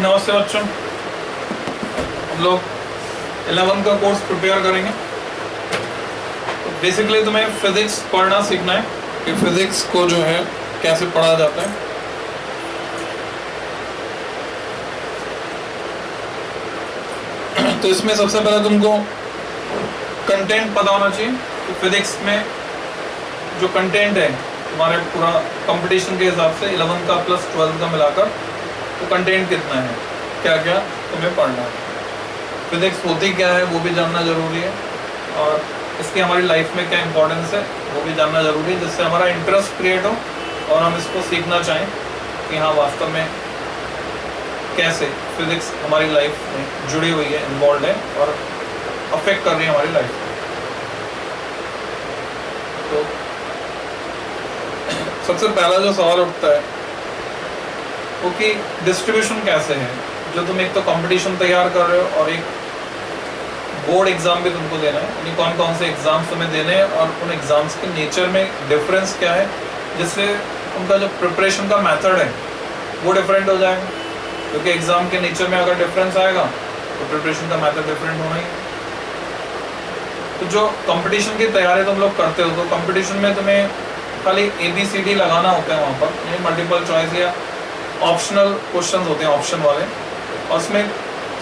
नमस्ते बच्चों, हम लोग 11 का कोर्स प्रिपेयर करेंगे। तो बेसिकली तुम्हें फिजिक्स पढ़ना सीखना है कि फिजिक्स को जो है कैसे पढ़ा जाता है। तो इसमें सबसे पहले तुमको कंटेंट पता होना चाहिए कि फिजिक्स में जो कंटेंट है तुम्हारे पूरा कंपटीशन के हिसाब से 11 का प्लस 12 का मिलाकर तो कंटेंट कितना है, क्या क्या तुम्हें पढ़ना है, फिजिक्स होती क्या है वो भी जानना ज़रूरी है, और इसकी हमारी लाइफ में क्या इंपॉर्टेंस है वो भी जानना ज़रूरी है, जिससे हमारा इंटरेस्ट क्रिएट हो और हम इसको सीखना चाहें कि हाँ वास्तव में कैसे फिजिक्स हमारी लाइफ में जुड़ी हुई है, इन्वॉल्व है और अफेक्ट कर रही है हमारी लाइफ में। तो सबसे पहला जो सवाल उठता है वो कि डिस्ट्रीब्यूशन कैसे है। जो तुम एक तो कंपटीशन तैयार कर रहे हो और एक बोर्ड एग्जाम भी तुमको देना है, यानी कौन कौन से एग्जाम्स तुम्हें देने हैं और उन एग्जाम्स के नेचर में डिफरेंस क्या है, जिससे उनका जो प्रिपरेशन का मेथड है वो डिफरेंट हो जाएगा। क्योंकि एग्जाम के नेचर में अगर डिफरेंस आएगा तो प्रिपरेशन का मेथड डिफरेंट होना ही है। तो जो कंपटीशन की तैयारी तुम लोग करते हो तो कंपटीशन में तुम्हें खाली ABCD लगाना होता है वहाँ पर, यानी मल्टीपल चॉइस या ऑप्शनल क्वेश्चंस होते हैं ऑप्शन वाले, और उसमें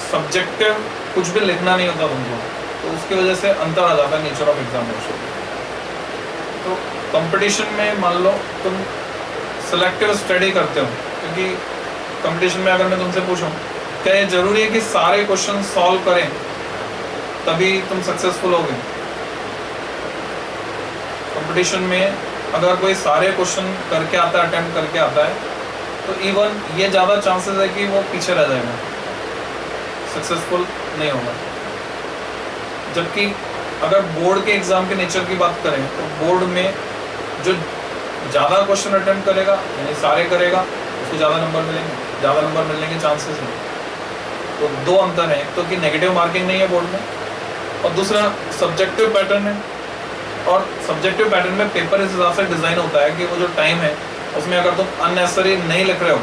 सब्जेक्टिव कुछ भी लिखना नहीं होता तुमको, तो उसकी वजह से अंतर आ जाता है नेचर ऑफ एग्जामिनेशन। तो कंपटीशन में मान लो तुम सिलेक्टिव स्टडी करते हो, क्योंकि कंपटीशन में अगर मैं तुमसे पूछूं क्या ये जरूरी है कि सारे क्वेश्चन सॉल्व करें तभी तुम सक्सेसफुल होगे। कंपटीशन में अगर कोई सारे क्वेश्चन करके आता है, अटेम्प्ट करके आता है, तो इवन ये ज़्यादा चांसेस है कि वो पीछे रह जाएगा, सक्सेसफुल नहीं होगा। जबकि अगर बोर्ड के एग्ज़ाम के नेचर की बात करें तो बोर्ड में जो ज़्यादा क्वेश्चन अटेम्प्ट करेगा यानी सारे करेगा उसको ज़्यादा नंबर मिलेंगे, ज़्यादा नंबर मिलने के चांसेस हैं। तो दो अंतर हैं, एक तो कि नेगेटिव मार्किंग नहीं है बोर्ड में, और दूसरा सब्जेक्टिव पैटर्न है। और सब्जेक्टिव पैटर्न में पेपर इस हिसाब से डिज़ाइन होता है कि वो जो टाइम है उसमें अगर तुम अननेसेसरी नहीं लिख रहे हो,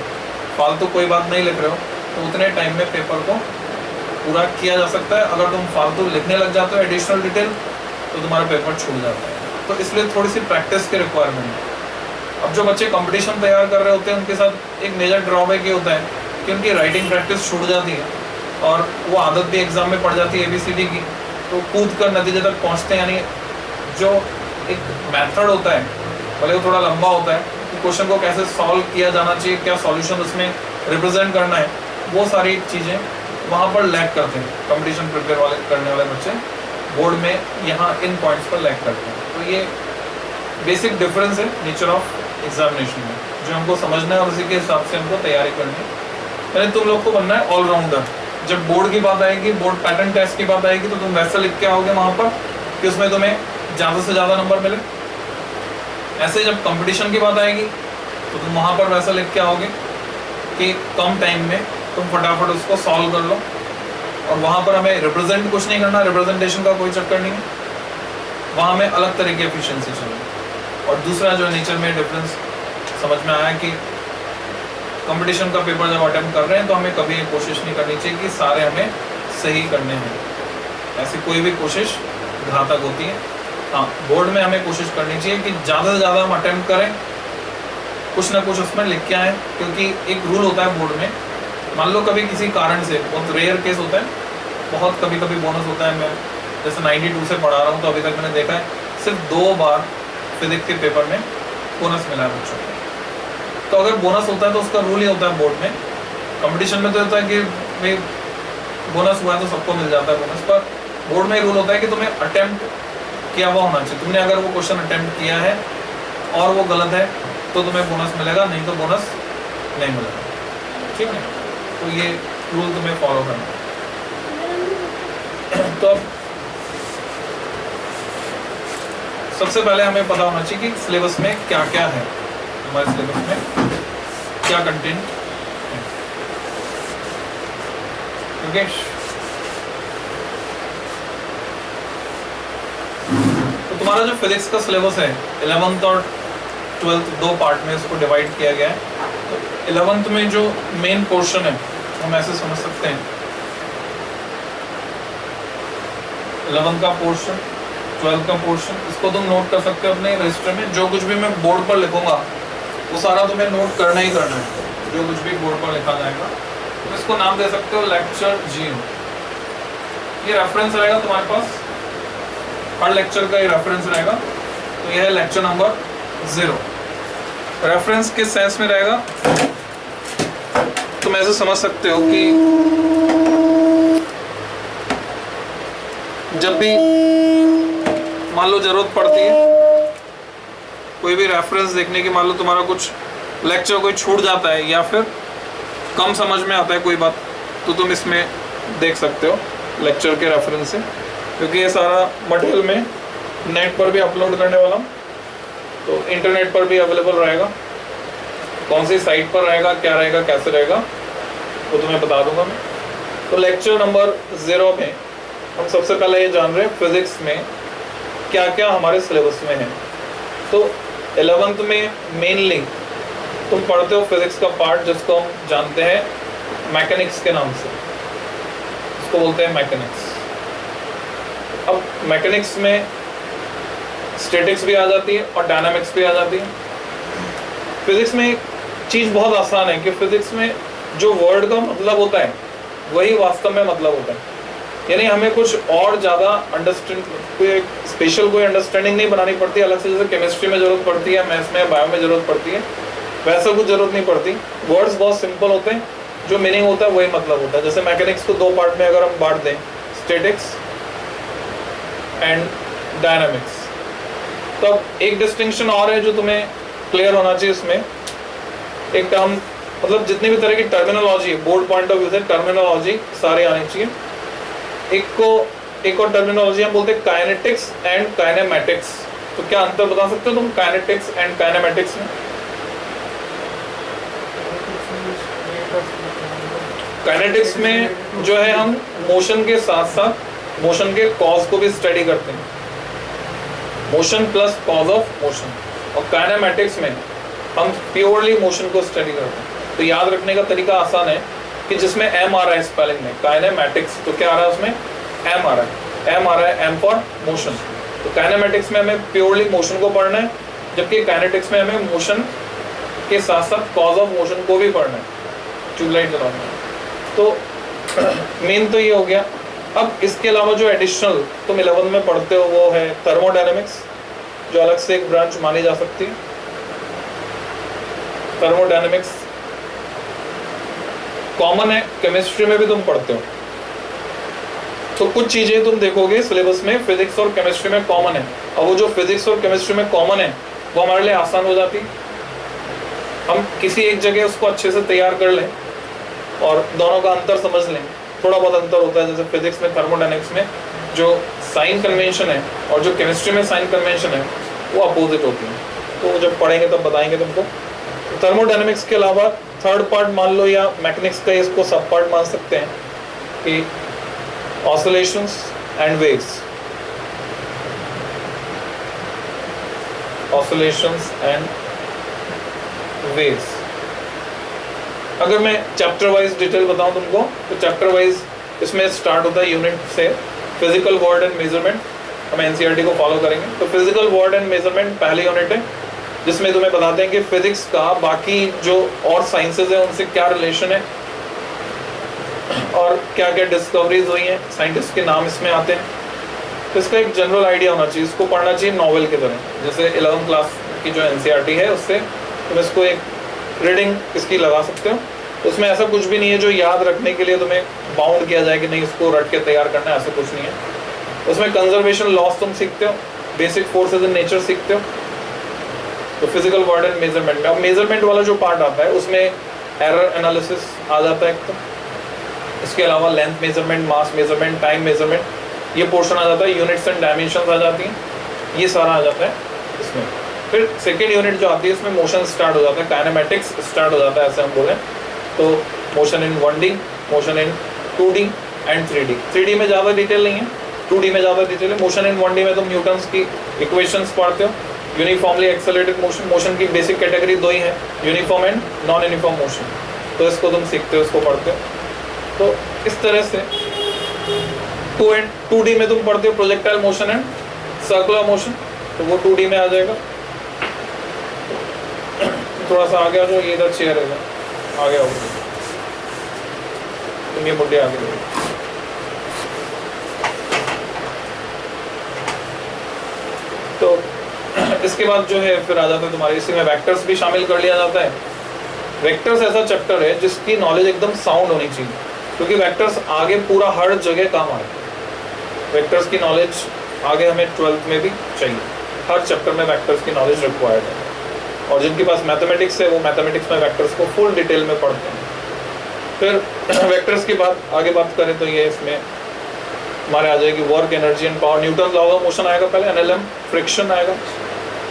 फालतू कोई बात नहीं लिख रहे हो, तो उतने टाइम में पेपर को पूरा किया जा सकता है। अगर तुम फालतू लिखने लग जाते हो एडिशनल डिटेल तो तुम्हारा पेपर छूट जाता है। तो इसलिए थोड़ी सी प्रैक्टिस की रिक्वायरमेंट है। अब जो बच्चे कंपटीशन तैयार कर रहे होते हैं उनके साथ एक मेजर ड्रॉबैक ये होता है कि उनकी राइटिंग प्रैक्टिस छूट जाती है और वो आदत भी एग्जाम में पड़ जाती है ABCD की, तो कूद कर नतीजे तक पहुँचते हैं। यानी जो एक मेथड होता है भले वो थोड़ा लंबा होता है कि क्वेश्चन को कैसे सॉल्व किया जाना चाहिए, क्या सॉल्यूशन उसमें रिप्रेजेंट करना है, वो सारी चीज़ें वहाँ पर लैग करते हैं कंपटीशन प्रिपेयर करने वाले बच्चे बोर्ड में, यहाँ इन पॉइंट्स पर लैग करते हैं। तो ये बेसिक डिफरेंस है नेचर ऑफ एग्जामिनेशन में जो हमको समझना है और उसी के हिसाब से हमको तैयारी करनी है। यानी तुम लोग को बनना है ऑलराउंडर। जब बोर्ड की बात आएगी, बोर्ड पैटर्न टेस्ट की बात आएगी, तो तुम वैसा लिख के आओगे वहाँ पर कि उसमें तुम्हें ज़्यादा से ज़्यादा नंबर मिले। ऐसे जब कंपटीशन की बात आएगी तो तुम वहाँ पर वैसा लिख के आओगे कि कम टाइम में तुम फटाफट उसको सॉल्व कर लो, और वहाँ पर हमें रिप्रेजेंट कुछ नहीं करना, रिप्रेजेंटेशन का कोई चक्कर नहीं है, वहाँ हमें अलग तरह की एफिशिएंसी चाहिए। और दूसरा जो नेचर में डिफरेंस समझ में आया कि कंपटीशन का पेपर जब अटेम्प्ट कर रहे हैं तो हमें कभी ये कोशिश नहीं करनी चाहिए कि सारे हमें सही करने हैं, ऐसी कोई भी कोशिश घातक होती है। हाँ, बोर्ड में हमें कोशिश करनी चाहिए कि ज़्यादा से ज़्यादा हम अटेम्प्ट करें, कुछ ना कुछ उसमें लिख के आएँ, क्योंकि एक रूल होता है बोर्ड में, मान लो कभी किसी कारण से, बहुत रेयर केस होता है, बहुत कभी कभी बोनस होता है। मैं जैसे 92 से पढ़ा रहा हूँ तो अभी तक मैंने देखा है सिर्फ 2 बार फिजिक्स के पेपर में बोनस मिला है बच्चों को। तो अगर बोनस होता है तो उसका रूल ही होता है बोर्ड में। कंपटीशन में तो होता है कि भाई बोनस हुआ है तो सबको मिल जाता है बोनस, पर बोर्ड में रूल होता है कि तुम्हें अटेम्प्ट किया हुआ होना चाहिए। तुमने अगर वो क्वेश्चन अटेम्प्ट किया है और वो गलत है तो तुम्हें बोनस मिलेगा, नहीं तो बोनस नहीं मिलेगा। ठीक है, तो ये रूल तुम्हें फॉलो करना है। तो अब सबसे पहले हमें पता होना चाहिए कि सिलेबस में क्या क्या है, हमारे सिलेबस में क्या कंटेंट है। योगेश, तो तुम्हारा जो फिजिक्स का सिलेबस है 11th और 12th 2 पार्ट में इसको डिवाइड किया गया है। तो 11th में जो मेन पोर्शन है हम ऐसे समझ सकते हैं 11 का पोर्शन, 12 का पोर्शन, इसको तुम नोट कर सकते हो अपने रजिस्टर में। जो कुछ भी मैं बोर्ड पर लिखूंगा वो सारा तुम्हें नोट करना ही करना है, जो कुछ भी बोर्ड पर लिखा जाएगा। तो इसको नाम दे सकते हो लेक्चर 0। ये रेफरेंस रहेगा तुम्हारे पास, हर लेक्चर का ये रेफरेंस रहेगा। तो यह है लेक्चर नंबर 0। रेफरेंस किस सेंस में रहेगा, तुम ऐसे समझ सकते हो कि जब भी मान लो जरूरत पड़ती है कोई भी रेफरेंस देखने की, मान लो तुम्हारा कुछ लेक्चर कोई छूट जाता है या फिर कम समझ में आता है कोई बात, तो तुम इसमें देख सकते हो लेक्चर के रेफरेंस से, क्योंकि ये सारा मटेरियल में नेट पर भी अपलोड करने वाला हूँ, तो इंटरनेट पर भी अवेलेबल रहेगा। कौन सी साइट पर रहेगा, क्या रहेगा, कैसे रहेगा, वो तुम्हें बता दूंगा मैं। तो लेक्चर नंबर 0 में हम सबसे पहले ये जान रहे हैं फिजिक्स में क्या क्या हमारे सिलेबस में है। तो 11th में मेनली तुम पढ़ते हो फिजिक्स का पार्ट जिसको हम जानते हैं मैकेनिक्स के नाम से, इसको बोलते हैं मैकेनिक्स। अब मैकेनिक्स में स्टैटिक्स भी आ जाती है और डायनामिक्स भी आ जाती है। फिजिक्स में एक चीज़ बहुत आसान है कि फिजिक्स में जो वर्ड का मतलब होता है वही वास्तव में मतलब होता है, यानी हमें कुछ और ज़्यादा कोई स्पेशल कोई अंडरस्टैंडिंग नहीं बनानी पड़ती अलग से, जैसे केमिस्ट्री में ज़रूरत पड़ती है, मैथ्स में, बायो में ज़रूरत पड़ती है, वैसा कुछ ज़रूरत नहीं पड़ती। वर्ड्स बहुत सिंपल होते हैं, जो मीनिंग होता है वही मतलब होता है। जैसे मैकेनिक्स को 2 पार्ट में अगर हम बांट दें, स्टैटिक्स एंड डायनामिक्स, तो अब एक डिस्टिंक्शन और है जो तुम्हें क्लियर होना चाहिए इसमें। एक टर्म मतलब जितनी भी तरह की टर्मिनोलॉजी है, बोर्ड पॉइंट ऑफ व्यू से टर्मिनोलॉजी सारे आनी चाहिए। एक और टर्मिनोलॉजी हम बोलते हैं काइनेटिक्स एंड काइनेमैटिक्स। तो क्या अंतर बता सकते हो तुम काइनेटिक्स एंड काइनेमैटिक्स में? काइनेटिक्स में जो है हम मोशन के साथ साथ मोशन के कॉज को भी स्टडी करते हैं, motion plus cos of motion. और काइनेमैटिक्स में हम प्योरली मोशन को स्टडी करते हैं। तो याद रखने का तरीका आसान है कि जिसमें एम आ रहा है स्पेलिंग में काइनेमैटिक्स, तो क्या आ रहा है उसमें? एम आ रहा है। एम आ रहा है एम फॉर मोशन। तो काइनेमैटिक्स में हमें प्योरली मोशन को पढ़ना है, जबकि काइनेटिक्स में हमें मोशन के साथ साथ कॉज ऑफ मोशन को भी पढ़ना है। ट्यूबलाइट जलाना है। तो मेन तो ये हो गया। अब इसके अलावा जो एडिशनल तुम 11 में पढ़ते हो वो है थर्मोडायनेमिक्स, जो अलग से एक ब्रांच मानी जा सकती है। थर्मोडायनेमिक्स कॉमन है, केमिस्ट्री में भी तुम पढ़ते हो। तो कुछ चीजें तुम देखोगे सिलेबस में फिजिक्स और केमिस्ट्री में कॉमन है, और वो जो फिजिक्स और केमिस्ट्री में कॉमन है वो हमारे लिए आसान हो जाती। हम किसी एक जगह उसको अच्छे से तैयार कर लें और दोनों का अंतर समझ लें। थोड़ा बहुत अंतर होता है, जैसे फिजिक्स में थर्मोडायनेमिक्स में जो साइन कन्वेंशन है और जो केमिस्ट्री में साइन कन्वेंशन है वो अपोजिट होती है। तो जब पढ़ेंगे तब बताएंगे तुमको। तो थर्मोडायनेमिक्स के अलावा थर्ड पार्ट मान लो, या मैकेनिक्स का इसको सब पार्ट मान सकते हैं कि oscillations and waves, oscillations and waves. अगर मैं चैप्टर वाइज डिटेल बताऊं तुमको, तो चैप्टर वाइज इसमें स्टार्ट होता है यूनिट से फिजिकल वर्ड एंड मेजरमेंट। हम एनसीईआरटी को फॉलो करेंगे। तो फिजिकल वर्ड एंड मेजरमेंट पहली यूनिट है, जिसमें तुम्हें बताते हैं कि फिजिक्स का बाकी जो और साइंसेज है उनसे क्या रिलेशन है और क्या क्या डिस्कवरीज हुई हैं, साइंटिस्ट के नाम इसमें आते हैं। तो इसका एक जनरल आइडिया होना चाहिए, इसको पढ़ना चाहिए नॉवेल की तरह। जैसे 11th क्लास की जो एनसीईआरटी है उससे तुम इसको एक रीडिंग इसकी लगा सकते हो। उसमें ऐसा कुछ भी नहीं है जो याद रखने के लिए तुम्हें बाउंड किया जाए कि नहीं इसको रट के तैयार करना है, ऐसा कुछ नहीं है। उसमें कंजर्वेशन लॉस तुम सीखते हो, बेसिक फोर्सेज इन नेचर सीखते हो। तो फिजिकल वर्ड एंड मेजरमेंट में अब मेजरमेंट वाला जो पार्ट आता है उसमें एरर एनालिसिस आ जाता है एक। तो इसके अलावा लेंथ मेजरमेंट, मास मेजरमेंट, टाइम मेजरमेंट, ये पोर्शन आ जाता है। यूनिट्स एंड डायमेंशंस आ जाती हैं, ये सारा आ जाता है इसमें। फिर सेकेंड यूनिट जो आती है इसमें मोशन स्टार्ट हो जाता है, काइनेमैटिक्स स्टार्ट हो जाता है, ऐसे हम बोलें तो। Motion in 1D, motion in 2D and 3D। 3D में ज़्यादा डिटेल नहीं है, 2D में ज़्यादा डिटेल है। मोशन इन 1D में तुम न्यूटन्स की इक्वेशंस पढ़ते हो। यूनिफॉर्मली एक्सेलरेटेड मोशन, मोशन की बेसिक कैटेगरी 2 ही है, uniform and non uniform motion. तो इसको तुम सीखते हो, इसको पढ़ते हो। तो इस तरह से 2D में तुम पढ़ते हो projectile motion and circular motion, तो वो 2D में आ जाएगा। थोड़ा सा आगे आ जाओ, ये इधर चेयर है, आ गया होगा तुम, ये मुद्दे आ गए। तो इसके बाद जो है फिर आ जाता है तुम्हारे, इसी में वेक्टर्स भी शामिल कर लिया जाता है। वेक्टर्स ऐसा चैप्टर है जिसकी नॉलेज एकदम साउंड होनी चाहिए, क्योंकि वेक्टर्स आगे पूरा हर जगह काम आए। वेक्टर्स की नॉलेज आगे हमें 12th में भी चाहिए, हर चैप्टर में वेक्टर्स की नॉलेज रिक्वायर्ड है। और जिनके पास मैथमेटिक्स है वो मैथमेटिक्स में वेक्टर्स को फुल डिटेल में पढ़ते हैं। फिर वेक्टर्स की बात आगे बात करें तो ये इसमें हमारे आ जाएगी work, energy and power. Newton law of motion आएगा पहले, एनएलएम फ्रिक्शन आएगा,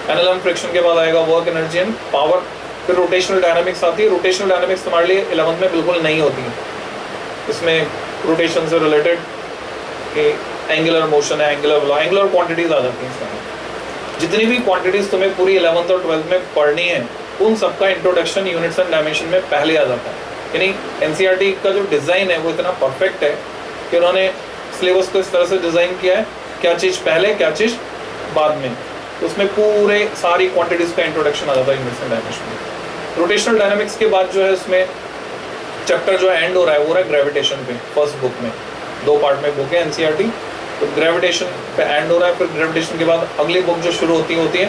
एनएलएम फ्रिक्शन के बाद आएगा वर्क, एनर्जी एंड पावर। फिर रोटेशनल डायनामिक्स आती है। रोटेशनल डायनामिक्स तुम्हारे लिए 11th में बिल्कुल नहीं होती है। इसमें रोटेशन से रिलेटेड एंगुलर मोशन है, एंगुलर क्वांटिटीज आ जाती हैं इसमें। जितनी भी क्वांटिटीज तुम्हें पूरी 11th और 12th में पढ़नी है, उन सबका इंट्रोडक्शन यूनिट्स एंड डायमेंशन में पहले आ जाता है। यानी एनसीईआरटी का जो डिज़ाइन है वो इतना परफेक्ट है कि उन्होंने सिलेबस को इस तरह से डिज़ाइन किया है, क्या चीज़ पहले क्या चीज़ बाद में, तो उसमें पूरे सारी क्वांटिटीज़ का इंट्रोडक्शन आ जाता है यूनिट्स एंड डायमेंशन में। रोटेशनल डायनामिक्स के बाद जो है उसमें चैप्टर जो एंड हो रहा है वो रहा है ग्रेविटेशन पे। फर्स्ट बुक में 2 पार्ट में बुक है एनसीईआरटी, तो ग्रेविटेशन पे एंड हो रहा है। फिर ग्रेविटेशन के बाद अगली बुक जो शुरू होती है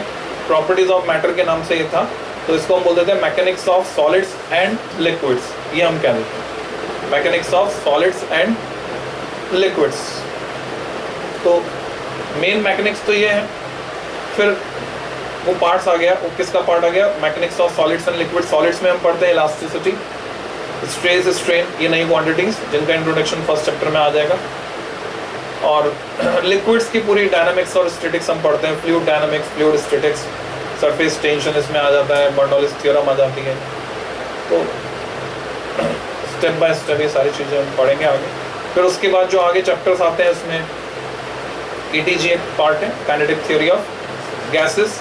प्रॉपर्टीज ऑफ मैटर के नाम से ये था, तो इसको हम बोल देते हैं mechanics of solids and liquids, ये हम क्या देते हैं mechanics of solids and liquids. तो मेन मैकेनिक्स तो ये है। फिर वो पार्ट्स आ गया, वो किसका पार्ट आ गया, mechanics of solids and liquid. Solids में हम पढ़ते हैं इलास्टिसिटी, स्ट्रेस, स्ट्रेन, ये नई क्वांटिटीज जिनका इंट्रोडक्शन फर्स्ट चैप्टर में आ जाएगा। और लिक्विड्स की पूरी डायनामिक्स और स्टैटिक्स हम पढ़ते हैं, fluid dynamics, fluid statics, surface tension इसमें आ जाता है, बर्नौलीज थ्योरम आ जाती है। तो स्टेप बाय स्टेप ये सारी चीज़ें हम पढ़ेंगे आगे। फिर उसके बाद जो आगे चैप्टर्स आते हैं उसमें ETG एक पार्ट है, kinetic theory of gases.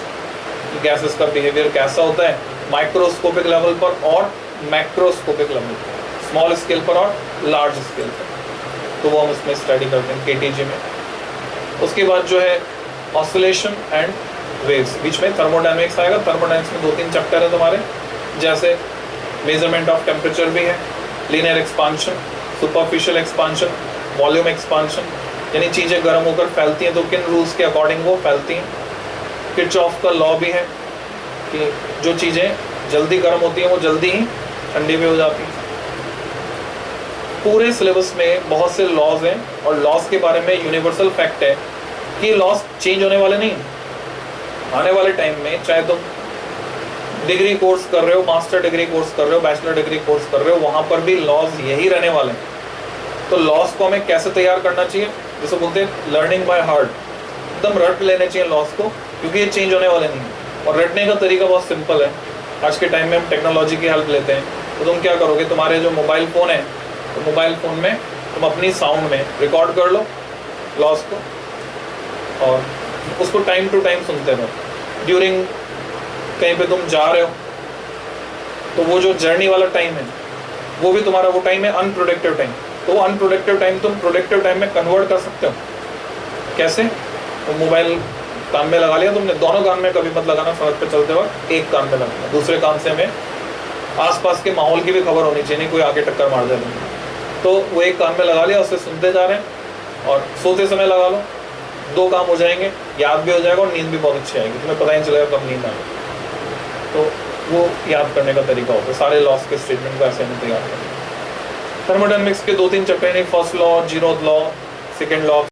Gases का बिहेवियर कैसा होता है माइक्रोस्कोपिक लेवल पर और मैक्रोस्कोपिक लेवल पर, स्मॉल स्केल पर और लार्ज स्केल पर, तो वो हम इसमें स्टडी करते हैं KTG में। उसके बाद जो है ऑसिलेशन एंड वेव्स, बीच में थर्मोडायनेमिक्स आएगा। थर्मोडायनेमिक्स में 2-3 चैप्टर है तुम्हारे, जैसे मेजरमेंट ऑफ टेम्परेचर भी है, linear expansion, superficial expansion, volume expansion, यानी चीज़ें गर्म होकर फैलती हैं तो किन रूल्स के अकॉर्डिंग वो फैलती हैं। किरचॉफ का लॉ भी है कि जो चीज़ें जल्दी गर्म होती हैं वो जल्दी ही ठंडी भी हो जाती हैं। पूरे सिलेबस में बहुत से लॉज हैं और लॉज के बारे में यूनिवर्सल फैक्ट है कि लॉज चेंज होने वाले नहीं। आने वाले टाइम में चाहे तुम डिग्री कोर्स कर रहे हो, मास्टर डिग्री कोर्स कर रहे हो, बैचलर डिग्री कोर्स कर रहे हो, वहाँ पर भी लॉज यही रहने वाले हैं। तो लॉज को हमें कैसे तैयार करना चाहिए, जिसे बोलते हैं लर्निंग बाय हार्ट, एकदम रट लेने चाहिए लॉज को, क्योंकि ये चेंज होने वाले नहीं है। और रटने का तरीका बहुत सिंपल है। आज के टाइम में हम टेक्नोलॉजी की हेल्प लेते हैं, तो तुम क्या करोगे, तुम्हारे जो मोबाइल फ़ोन है तो मोबाइल फ़ोन में तुम अपनी साउंड में रिकॉर्ड कर लो लॉज को और उसको टाइम टू टाइम सुनते रहो। ड्यूरिंग कहीं पे तुम जा रहे हो तो वो जो जर्नी वाला टाइम है वो भी तुम्हारा वो टाइम है अनप्रोडक्टिव टाइम, तो वो अनप्रोडक्टिव टाइम तुम प्रोडक्टिव टाइम में कन्वर्ट कर सकते हो। कैसे, तो मोबाइल कान में लगा लिया तुमने, दोनों कान में कभी मत लगाना सड़क पे चलते वक्त, एक कान में लगाना, दूसरे कान से हमें आसपास के माहौल की भी खबर होनी चाहिए, नहीं कोई आगे टक्कर मार दे। तो वो एक कान में लगा लिया, उससे सुनते जा रहे हैं और सोते समय लगा लो, 2 काम हो जाएंगे, याद भी हो जाएगा और नींद भी बहुत अच्छी आएगी, तुम्हें पता ही नहीं चलेगा कब नींद आएगी। तो वो याद करने का तरीका होता है, सारे लॉस के स्टेटमेंट को ऐसे हमें तैयार करना। थर्मोडायनेमिक्स के 2-3 chapter, first law, zeroth law, second law,